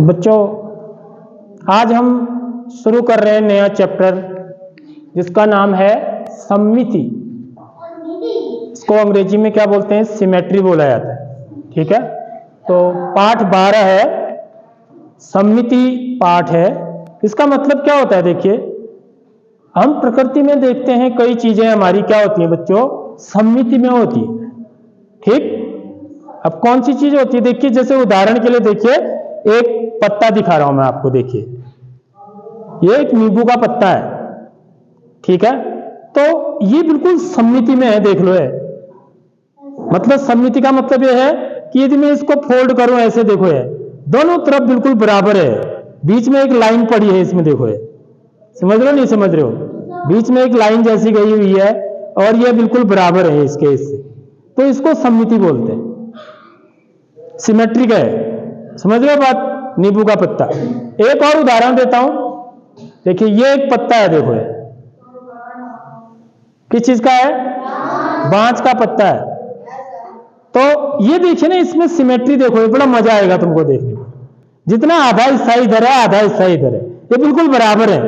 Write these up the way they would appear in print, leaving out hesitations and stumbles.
बच्चों, आज हम शुरू कर रहे हैं नया चैप्टर जिसका नाम है सममिति। इसको अंग्रेजी में क्या बोलते हैं? सिमेट्री बोला जाता है। ठीक है, तो पाठ 12 है, सममिति पाठ है। इसका मतलब क्या होता है? देखिए, हम प्रकृति में देखते हैं कई चीजें हमारी क्या होती हैं बच्चों? सममिति में होती है। ठीक, अब कौन सी चीज होती है? देखिए, जैसे उदाहरण के लिए देखिए, एक पत्ता दिखा रहा हूं मैं आपको। देखिए, ये एक नींबू का पत्ता है। ठीक है, तो ये बिल्कुल सममिति में है। देख लो, है मतलब सममिति का मतलब ये है कि यदि मैं इसको फोल्ड करूं ऐसे, देखो है दोनों तरफ बिल्कुल बराबर है। बीच में एक लाइन पड़ी है इसमें, देखो है, समझ रहे हो नहीं समझ रहे हो? बीच में एक लाइन जैसी गई हुई है और ये बिल्कुल बराबर है इसके इससे, तो इसको सममिति बोलते हैं, सिमेट्रिक है। समझ रहे हो बात? नींबू का पत्ता। एक और उदाहरण देता हूं। देखिए, ये एक पत्ता है, देखो है, किस चीज का है? बांस का पत्ता है। तो ये देखिए ना, इसमें सिमेट्री देखो, ये बड़ा मजा आएगा तुमको देखने में। जितना आधा हिस्सा इधर है, आधा हिस्सा इधर है, ये बिल्कुल बराबर है।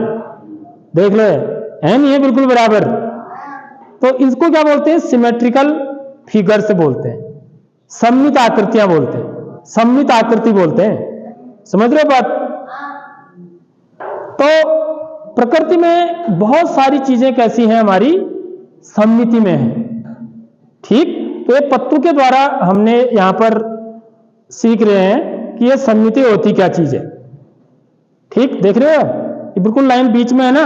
देख लो, है नहीं? ये बिल्कुल बराबर। तो इसको क्या बोलते हैं? सिमेट्रिकल फिगर से बोलते हैं, सममित आकृतियां बोलते हैं, सममित आकृति बोलते हैं। समझ रहे हो बात? तो प्रकृति में बहुत सारी चीजें कैसी हैं? हमारी सममिति में है। ठीक, तो ये पत्तों के द्वारा हमने यहां पर सीख रहे हैं कि ये सममिति होती क्या चीज है। ठीक, देख रहे हो? ये बिल्कुल लाइन बीच में है ना,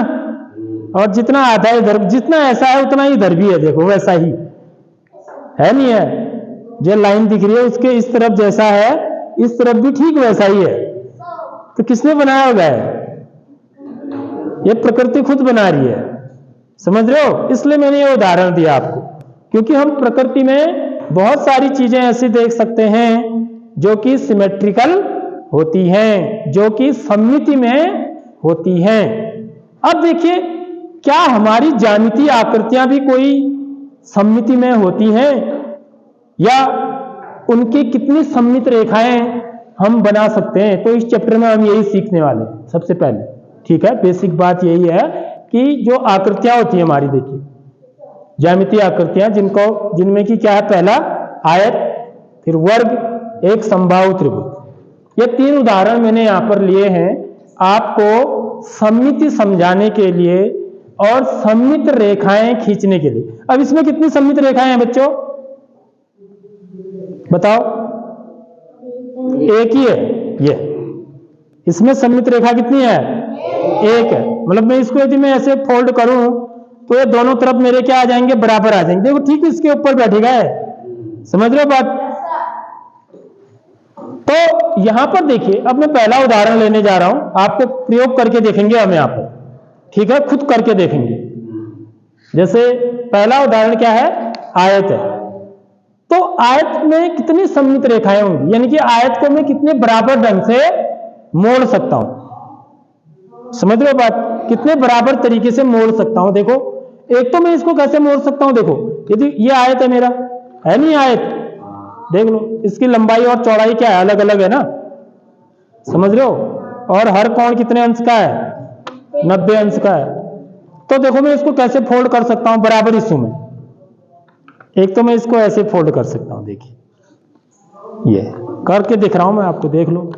और जितना आधा इधर, जितना ऐसा है उतना इधर भी है। देखो, वैसा ही है, नहीं है? जो लाइन दिख रही है उसके इस तरफ जैसा है, इस तरफ भी ठीक वैसा ही है। तो किसने बनाया होगा? ये प्रकृति खुद बना रही है। समझ रहे हो? इसलिए मैंने ये उदाहरण दिया आपको, क्योंकि हम प्रकृति में बहुत सारी चीजें ऐसी देख सकते हैं जो कि सिमेट्रिकल होती हैं, जो कि सममिति में होती हैं। अब देखिए, क्या हमारी ज्यामितीय आकृतियां भी कोई सममिति में होती हैं, या उनकी कितनी सममित रेखाएं हम बना सकते हैं? तो इस चैप्टर में हम यही सीखने वाले हैं सबसे पहले। ठीक है, बेसिक बात यही है कि जो आकृतियां होती हैं हमारी, देखिए ज्यामितीय आकृतियां, जिनमें की क्या है? पहला आयत, फिर वर्ग, एक समबाहु त्रिभुज। ये तीन उदाहरण मैंने यहां पर लिए हैं आपको सममिति समझाने के लिए और सममित रेखाएं खींचने के लिए। अब इसमें कितनी सममित रेखाएं हैं बच्चों? बताओ। एक ही है ये। इसमें सममित रेखा कितनी है? एक है। मतलब मैं इसको यदि मैं ऐसे फोल्ड करूं तो ये दोनों तरफ मेरे क्या आ जाएंगे? बराबर आ जाएंगे। देखो, ठीक इसके ऊपर बैठेगा है। समझ रहे हो बात? तो यहां पर देखिए, अब मैं पहला उदाहरण लेने जा रहा हूं, आपको प्रयोग करके देखेंगे हम यहां पर। ठीक है, खुद करके देखेंगे। जैसे पहला उदाहरण क्या है? आयत है। तो आयत में कितनी सममित रेखाएं होंगी? यानी कि आयत को मैं कितने बराबर ढंग से मोड़ सकता हूं? समझ रहे हो बात? कितने बराबर तरीके से मोड़ सकता हूं? देखो, एक तो मैं इसको कैसे मोड़ सकता हूं? देखो, यदि ये आयत है मेरा, है नहीं आयत? देख लो, इसकी लंबाई और चौड़ाई क्या है? अलग अलग है ना? समझ रहे हो? और हर कोण कितने अंश का है? 90 अंश का है। तो देखो, मैं इसको कैसे फोल्ड कर सकता हूं बराबर हिस्सों में? एक तो मैं इसको ऐसे फोल्ड कर सकता हूं। देखिए, ये करके दिख रहा हूं मैं आपको, देख लो।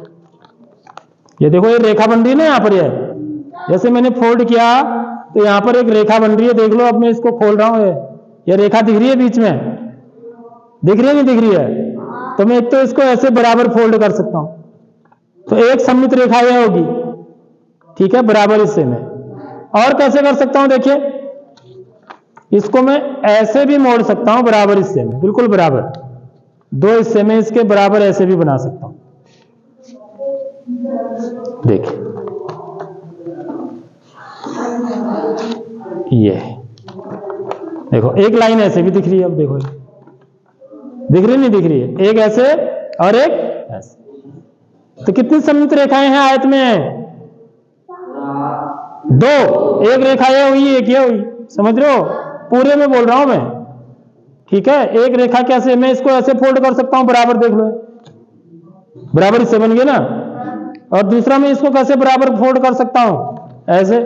ये देखो, ये रेखा बन रही है ना यहां पर। ये जैसे मैंने फोल्ड किया तो यहां पर एक रेखा बन रही है। देख लो, अब मैं इसको खोल रहा हूं, ये रेखा दिख रही है बीच में? दिख रही है नहीं दिख रही है? तो मैं एक तो इसको ऐसे बराबर फोल्ड कर सकता हूं, तो एक सममित रेखा यह होगी। ठीक है, बराबर हिस्से में। और कैसे कर सकता हूं? देखिए, इसको मैं ऐसे भी मोड़ सकता हूं बराबर हिस्से में, बिल्कुल बराबर। दो हिस्से में इसके बराबर ऐसे भी बना सकता हूं। देखिए, ये देखो, एक लाइन ऐसे भी दिख रही है। अब देखो, दिख रही नहीं दिख रही है? एक ऐसे और एक ऐसे। तो कितनी सममित रेखाएं हैं आयत में? दो। एक रेखा ये हुई, एक ये हुई। समझ रहे हो? पूरे में बोल रहा हूं मैं। ठीक है, एक रेखा कैसे? मैं इसको ऐसे फोल्ड कर सकता हूं बराबर, देख लो, बराबर हिस्से बन गए ना। और दूसरा मैं इसको कैसे बराबर फोल्ड कर सकता हूं, ऐसे,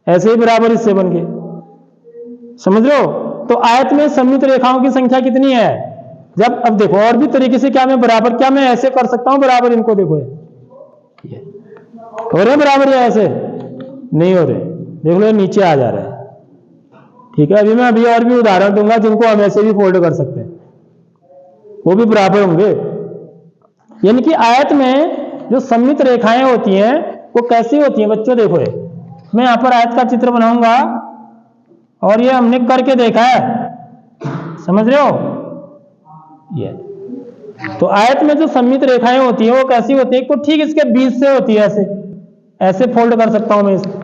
ऐसे ही बराबर हिस्से बन गए, समझ रहे हो। तो आयत में सममित रेखाओं की संख्या कितनी है, जब, अब देखो और भी तरीके से, क्या मैं बराबर, क्या मैं ऐसे कर सकता हूं बराबर इनको, देखो ये हो रहे बराबर या ऐसे नहीं हो रहे, देख लो नीचे आ जा रहा है। ठीक है, अभी मैं अभी और भी उदाहरण दूंगा जिनको हम ऐसे भी फोल्ड कर सकते हैं, वो भी बराबर होंगे। यानी कि आयत में जो सममित रेखाएं होती हैं वो कैसी होती हैं बच्चों, देखो ये मैं यहां पर आयत का चित्र बनाऊंगा और ये हमने करके देखा है, समझ रहे हो। ये तो आयत में जो सममित रेखाएं होती हैं वो कैसी होती है, तो ठीक इसके बीच से होती है, ऐसे ऐसे फोल्ड कर सकता हूं मैं इसको,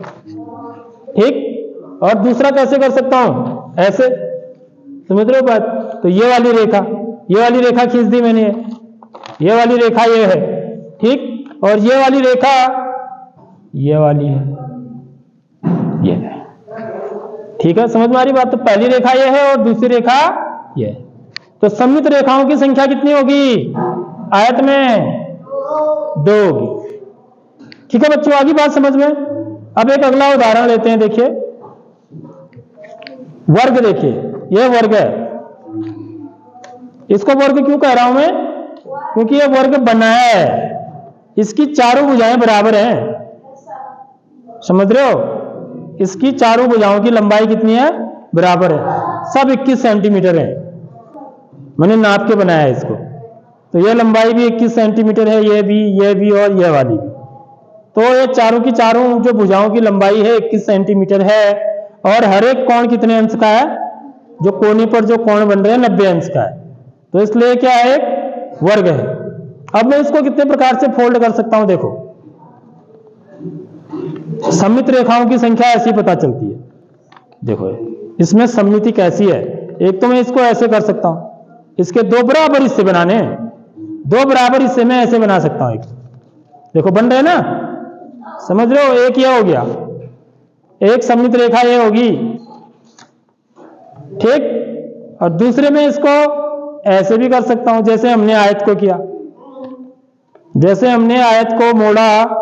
ठीक। और दूसरा कैसे कर सकता हूं, ऐसे, समझ रहे हो बात। तो ये वाली रेखा, ये वाली रेखा खींच दी मैंने, ये वाली रेखा ये है, ठीक। और ये वाली रेखा ये वाली है, ये है, ठीक है, समझ में आ रही बात। तो पहली रेखा ये है और दूसरी रेखा ये है। तो सममित रेखाओं की संख्या कितनी होगी आयत में, 2 होगी। ठीक है बच्चों, आगे बात समझ में। अब एक अगला उदाहरण लेते हैं, देखिए वर्ग, देखिए ये वर्ग है। इसको वर्ग क्यों कह रहा हूं मैं, क्योंकि ये वर्ग बनाया है, इसकी चारों भुजाएं बराबर हैं, समझ रहे हो। इसकी चारों भुजाओं की लंबाई कितनी है, बराबर है, सब 21 सेंटीमीटर है, मैंने नाप के बनाया है इसको। तो ये लंबाई भी 21 सेंटीमीटर है, ये भी और ये वाली भी। तो ये चारों की चारों जो भुजाओं की लंबाई है 21 सेंटीमीटर है, और हर एक कोण कितने अंश का है, जो कोने पर जो कोण बन रहे हैं 90 अंश का है। तो इसलिए क्या है, एक वर्ग है। अब मैं इसको कितने प्रकार से फोल्ड कर सकता हूं, देखो सममित रेखाओं की संख्या ऐसी पता चलती है। देखो इसमें सममिति कैसी है, एक तो मैं इसको ऐसे कर सकता हूं, इसके 2 बराबर हिस्से बनाने हैं, 2 बराबर हिस्से में ऐसे बना सकता हूं, एक देखो बन रहे ना, समझ रहे हो। एक ये हो गया, एक सममित रेखा ये होगी, ठीक। और दूसरे में इसको ऐसे भी कर सकता हूं, जैसे हमने आयत को किया, जैसे हमने आयत को मोड़ा,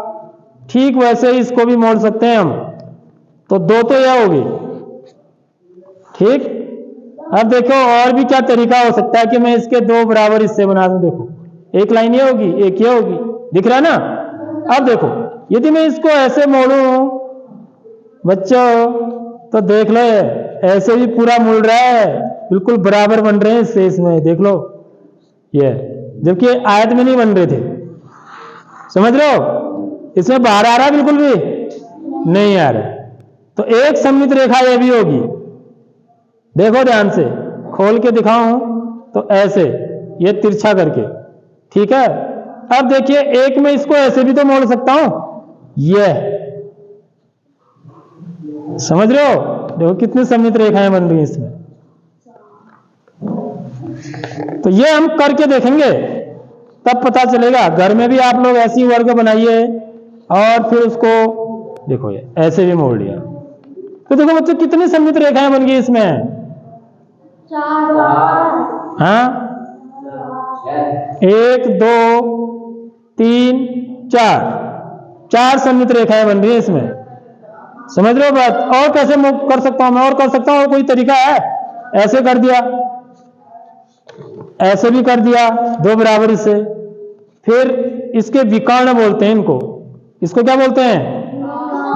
ठीक वैसे ही इसको भी मोड़ सकते हैं हम। तो 2 तो यह होगी, ठीक। अब देखो और भी क्या तरीका हो सकता है कि मैं इसके 2 बराबर हिस्से बना दूं। देखो एक लाइन ये होगी, एक ये होगी, दिख रहा है ना। अब देखो यदि मैं इसको ऐसे मोड़ूं बच्चों, तो देख लो ऐसे भी पूरा मुड़ रहा है, बिल्कुल बराबर बन रहे हैं इससे, इसमें देख लो ये, जबकि आयत में नहीं बन रहे थे, समझ रहे हो। इसमें बाहर आ रहा है, बिल्कुल भी नहीं आ रहा। तो एक सममित रेखा ये भी होगी, देखो ध्यान से खोल के दिखाऊं तो ऐसे, ये तिरछा करके, ठीक है। अब देखिए एक में इसको ऐसे भी तो मोड़ सकता हूं, ये, समझ रहे हो। देखो कितनी सममित रेखाएं बन रही हैं इसमें। तो ये हम करके देखेंगे तब पता चलेगा। घर में भी आप लोग ऐसी वर्ग बनाइए और फिर उसको देखो, ये ऐसे भी मोड़ लिया, तो देखो बच्चों कितनी सममित रेखाएं बन गई इसमें, 4, हाँ 1 2 3 4 सममित रेखाएं बन रही है इसमें, समझ रहे हो बात। और कैसे कर सकता हूं मैं, और कर सकता हूं, और कोई तरीका है, ऐसे कर दिया, ऐसे भी कर दिया, 2 बराबर हिस्से। फिर इसके विकर्ण बोलते हैं इनको, इसको क्या बोलते हैं,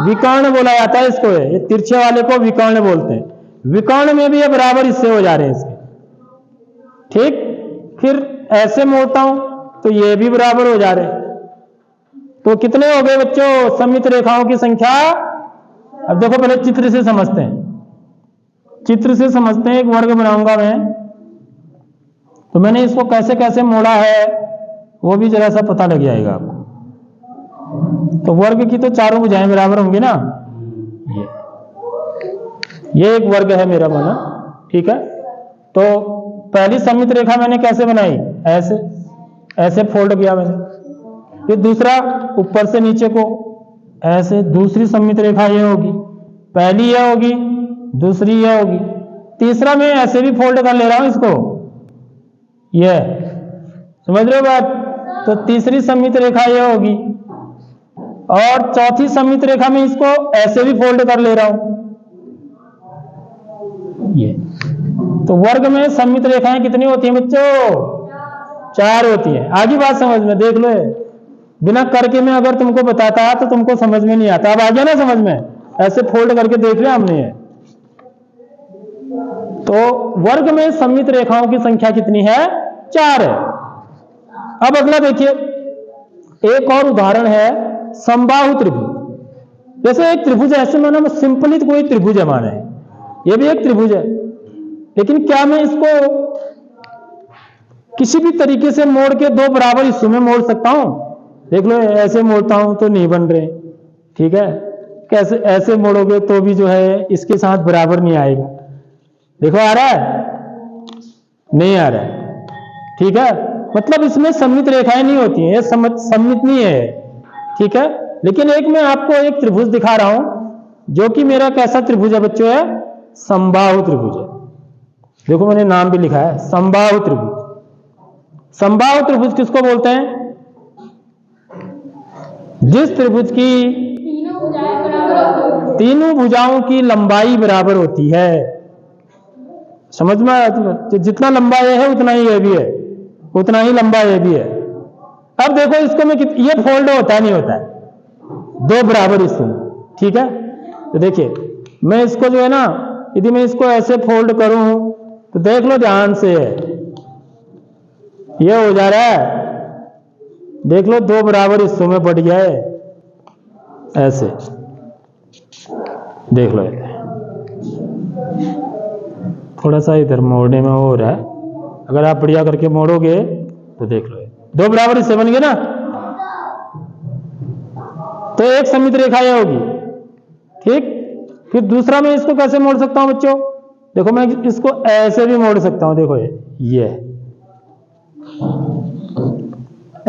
विकर्ण बोला जाता है इसको, ये तिरछे वाले को विकर्ण बोलते हैं। विकर्ण में भी ये बराबर हिस्से हो जा रहे हैं इसके, ठीक। फिर ऐसे मोड़ता हूं तो ये भी बराबर हो जा रहे हैं। तो कितने हो गए बच्चों सममित रेखाओं की संख्या। अब देखो पहले चित्र से समझते हैं, चित्र से समझते हैं। एक वर्ग बनाऊंगा मैं, तो मैंने इसको कैसे कैसे मोड़ा है वो भी जरा सा पता लग जाएगा आपको। तो वर्ग की तो चारों भुजाएं बराबर होंगी ना, ये एक वर्ग है मेरा बना, ठीक है। तो पहली सममित रेखा मैंने कैसे बनाई, ऐसे, ऐसे फोल्ड किया मैंने। फिर दूसरा ऊपर से नीचे को ऐसे, दूसरी सममित रेखा ये होगी, पहली ये होगी, दूसरी ये होगी, तीसरा मैं ऐसे भी फोल्ड कर ले रहा हूं इसको, ये, समझ रहे हो बात। तो तीसरी सममित रेखा ये होगी, और चौथी सममित रेखा में इसको ऐसे भी फोल्ड कर ले रहा हूं ये। तो वर्ग में सममित रेखाएं कितनी होती हैं बच्चों? 4 होती हैं। आगे बात समझ में, देख लो, बिना करके मैं अगर तुमको बताता तो तुमको समझ में नहीं आता। अब आ गया ना समझ में? ऐसे फोल्ड करके देख लिया हमने। तो वर्ग में सममित रेखाओं की संख्या कितनी है? 4 है। अब अगला देखिए, एक और उदाहरण है समबाहु त्रिभुज। जैसे एक त्रिभुज ऐसे माना सिंपली तो कोई त्रिभुज है माना है, ये भी एक त्रिभुज है, लेकिन क्या मैं इसको किसी भी तरीके से मोड़ के 2 बराबर हिस्सों में मोड़ सकता हूं? देख लो, ऐसे मोड़ता हूं तो नहीं बन रहे, ठीक है। कैसे ऐसे मोड़ोगे तो भी जो है इसके साथ बराबर नहीं आएगा। देखो आ रहा है? नहीं आ रहा है, ठीक है। मतलब इसमें सममित रेखाएं नहीं होती हैं, ये सममित नहीं है, ठीक है। लेकिन एक मैं आपको एक त्रिभुज दिखा रहा हूं जो कि मेरा कैसा त्रिभुज है बच्चों? है समबाहु त्रिभुज है। देखो मैंने नाम भी लिखा है समबाहु त्रिभुज। समबाहु त्रिभुज किसको बोलते हैं? जिस त्रिभुज की तीनों भुजाओं की लंबाई बराबर होती है। समझ में आया तुम्हें? जितना लंबा ये है उतना ही ये भी है, उतना ही लंबा ये भी है। अब देखो इसको मैं ये फोल्ड होता है नहीं होता है? 2 बराबर हिस्सों में, ठीक है। तो देखिए मैं इसको जो है ना, यदि मैं इसको ऐसे फोल्ड करूं तो देख लो ध्यान से, ये हो जा रहा है, देख लो 2 बराबर हिस्सों में बढ़ गया है ऐसे, देख लो। थोड़ा सा इधर मोड़ने में हो रहा है, अगर आप बढ़िया करके मोड़ोगे तो देख लो 2 बराबर हिस्से बन गए ना। तो एक सममित रेखा ये होगी, ठीक। फिर दूसरा मैं इसको कैसे मोड़ सकता हूं बच्चों? देखो मैं इसको ऐसे भी मोड़ सकता हूं, देखो ये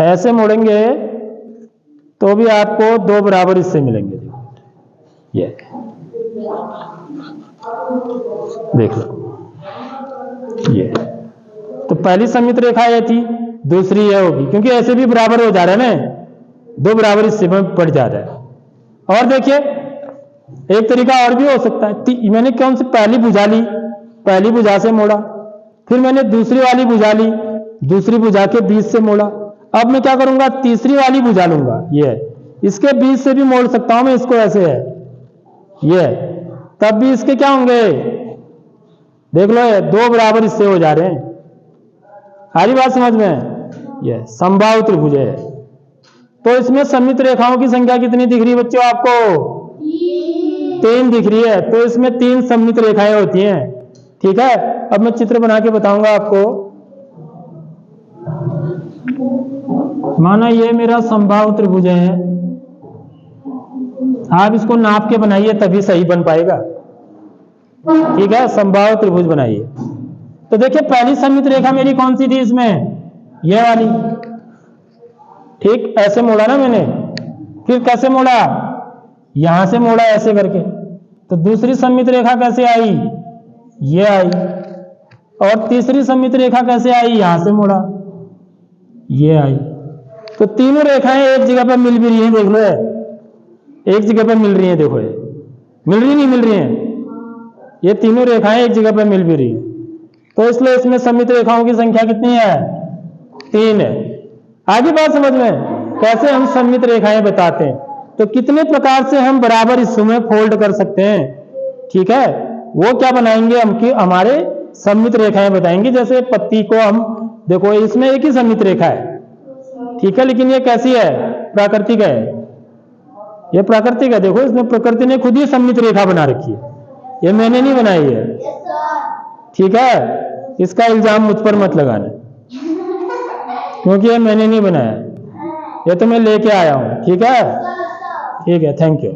ऐसे मोड़ेंगे तो भी आपको 2 बराबर हिस्से मिलेंगे। ये देख लो, ये तो पहली सममित रेखा ये थी, दूसरी ये होगी, क्योंकि ऐसे भी बराबर हो जा रहा है ना, 2 बराबर हिस्से में पड़ जा रहा है। और देखिए एक तरीका और भी हो सकता है। मैंने कौन सी पहली भुजा ली, पहली भुजा से मोड़ा, फिर मैंने दूसरी वाली भुजा ली, दूसरी भुजा के बीच से मोड़ा। अब मैं क्या करूंगा? तीसरी वाली भुजा लूंगा, ये इसके बीच से भी मोड़ सकता हूं मैं इसको, ऐसे है ये, तब भी इसके क्या होंगे? देख लो 2 बराबर हिस्से हो जा रहे हैं। सारी बात समझ में? ये समबाहु त्रिभुज है। तो इसमें सममित रेखाओं की संख्या कितनी दिख रही है बच्चों आपको? 3 दिख रही है। तो इसमें 3 सममित रेखाएं होती हैं, ठीक है। अब मैं चित्र बना के बताऊंगा आपको। माना ये मेरा समबाहु त्रिभुज है, आप इसको नाप के बनाइए तभी सही बन पाएगा, ठीक है। समबाहु त्रिभुज बनाइए। तो देखिए पहली सममित रेखा मेरी कौन सी थी इसमें? ये वाली, ठीक। ऐसे मोड़ा ना मैंने, फिर कैसे मोड़ा? यहां से मोड़ा ऐसे करके। तो दूसरी सममित रेखा कैसे आई? ये आई। और तीसरी सममित रेखा कैसे आई? यहां से मोड़ा, ये आई। तो तीनों रेखाएं एक जगह पर मिल भी रही हैं, देख लो, एक जगह पर मिल रही हैं। देखो ये मिल रही नहीं मिल रही हैं? ये तीनों रेखाएं एक जगह पर मिल भी रही हैं। तो इसलिए इसमें सममित रेखाओं की संख्या कितनी है? 3 है। आगे बात समझ में, कैसे हम सममित रेखाएं बताते हैं? तो कितने प्रकार से हम बराबर हिस्सों में फोल्ड कर सकते हैं, ठीक है। वो क्या बनाएंगे हम कि हमारे सममित रेखाएं बताएंगे। जैसे पत्ती को हम, देखो इसमें एक ही सममित रेखा है, ठीक है, लेकिन ये कैसी है? प्राकृतिक है, ये प्राकृतिक है। देखो इसमें प्रकृति ने खुद ही सममित रेखा बना रखी है, ये मैंने नहीं बनाई है, ठीक है। इसका इल्जाम मुझ पर मत लगाना, क्योंकि ये मैंने नहीं बनाया, ये तो मैं लेके आया हूं, ठीक है। ठीक है, थैंक यू।